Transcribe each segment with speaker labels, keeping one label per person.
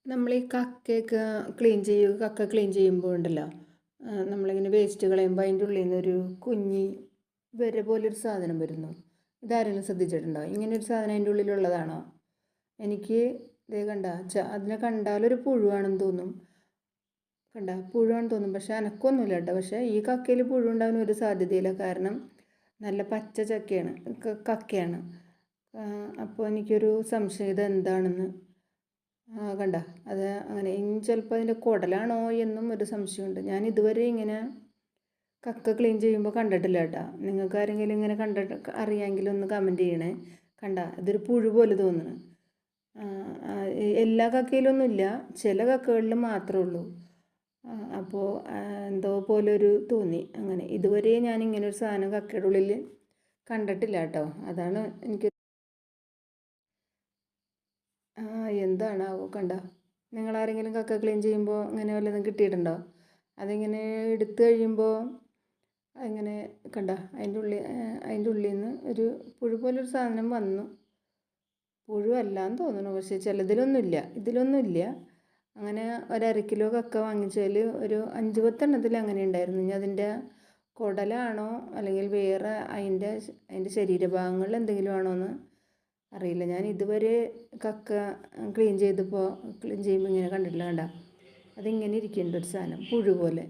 Speaker 1: നമ്മൾ ഈ കക്കയൊക്കെ കക്ക ക്ലീൻ ചെയ്യുമ്പോൾ ഉണ്ടല്ലോ, നമ്മളിങ്ങനെ വേസ്റ്റ് കളയുമ്പോൾ അതിൻ്റെ ഉള്ളിൽ നിന്നൊരു കുഞ്ഞി വര പോലൊരു സാധനം വരുന്നു. ഇതാരെങ്കിലും ശ്രദ്ധിച്ചിട്ടുണ്ടോ? ഇങ്ങനൊരു സാധനം അതിൻ്റെ ഉള്ളിലുള്ളതാണോ? എനിക്ക് ഇതേ അതിനെ കണ്ടാലൊരു പുഴുവാണെന്ന് തോന്നും. പുഴുവാണെന്ന് തോന്നും, പക്ഷേ അനക്കൊന്നുമില്ല കേട്ടോ. പക്ഷേ ഈ കക്കയിൽ പുഴു ഉണ്ടാകാൻ ഒരു സാധ്യതയില്ല, കാരണം നല്ല പച്ച ചക്കയാണ് കക്കയാണ്. അപ്പോൾ എനിക്കൊരു സംശയം, ഇതെന്താണെന്ന്. അത് അങ്ങനെ ഇനി ചിലപ്പോൾ അതിൻ്റെ കുടലാണോ എന്നും ഒരു സംശയമുണ്ട്. ഞാൻ ഇതുവരെ ഇങ്ങനെ കക്ക ക്ലീൻ ചെയ്യുമ്പോൾ കണ്ടിട്ടില്ല കേട്ടോ. നിങ്ങൾക്ക് ആരെങ്കിലും ഇങ്ങനെ കണ്ടിട്ട് അറിയാമെങ്കിൽ ഒന്ന് കമൻറ്റ് ചെയ്യണേ. ഇതൊരു പുഴു പോലെ തോന്നുന്നു. എല്ലാ കക്കയിലൊന്നും ഇല്ല, ചില കക്കകളിൽ മാത്രമേ ഉള്ളൂ. അപ്പോൾ എന്തോ പോലൊരു തോന്നി. അങ്ങനെ ഇതുവരെ ഞാൻ ഇങ്ങനെ ഒരു സാധനം കക്കയുടെ ഉള്ളിൽ കണ്ടിട്ടില്ല കേട്ടോ. അതാണ് എനിക്ക് എന്താണാവോ. നിങ്ങളാരെങ്കിലും കക്ക ക്ലീൻ ചെയ്യുമ്പോൾ അങ്ങനെ വല്ലതും കിട്ടിയിട്ടുണ്ടോ? അതിങ്ങനെ എടുത്തു കഴിയുമ്പോൾ അങ്ങനെ അതിൻ്റെ ഉള്ളിൽ നിന്ന് ഒരു പുഴു പോലൊരു സാധനം വന്നു. പുഴുവല്ലാന്ന് തോന്നുന്നു, പക്ഷേ ഇതിലൊന്നുമില്ല. അങ്ങനെ ഒരു 1/2 കിലോ കക്ക വാങ്ങിച്ചതിൽ ഒരു 5-10 എണ്ണത്തിൽ അങ്ങനെ ഉണ്ടായിരുന്നു. ഇനി അതിൻ്റെ കുടലാണോ അല്ലെങ്കിൽ വേറെ അതിൻ്റെ ശരീരഭാഗങ്ങളിൽ എന്തെങ്കിലും ആണോ എന്ന് അറിയില്ല. ഞാൻ ഇതുവരെ കക്ക ക്ലീൻ ചെയ്യുമ്പോൾ ഇങ്ങനെ കണ്ടിട്ടില്ല. അതിങ്ങനെ ഇരിക്കുന്നുണ്ട് ഒരു സാധനം പുഴു പോലെ.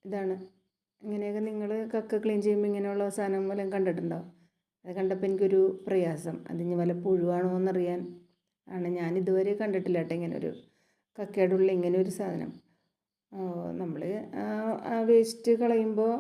Speaker 1: ഇതാണ്. ഇങ്ങനെയൊക്കെ നിങ്ങൾ കക്ക ക്ലീൻ ചെയ്യുമ്പോൾ ഇങ്ങനെയുള്ള സാധനം വല്ലതും കണ്ടിട്ടുണ്ടോ? അത് കണ്ടപ്പോൾ എനിക്കൊരു പ്രയാസം, അതിന് വല്ല പുഴുവാണോ എന്നറിയാൻ ആണ്. ഞാൻ ഇതുവരെ കണ്ടിട്ടില്ല കേട്ടോ ഇങ്ങനൊരു കക്കയുടെ ഉള്ളിൽ ഇങ്ങനെ ഒരു സാധനം. നമ്മൾ ആ വേസ്റ്റ് കളയുമ്പോൾ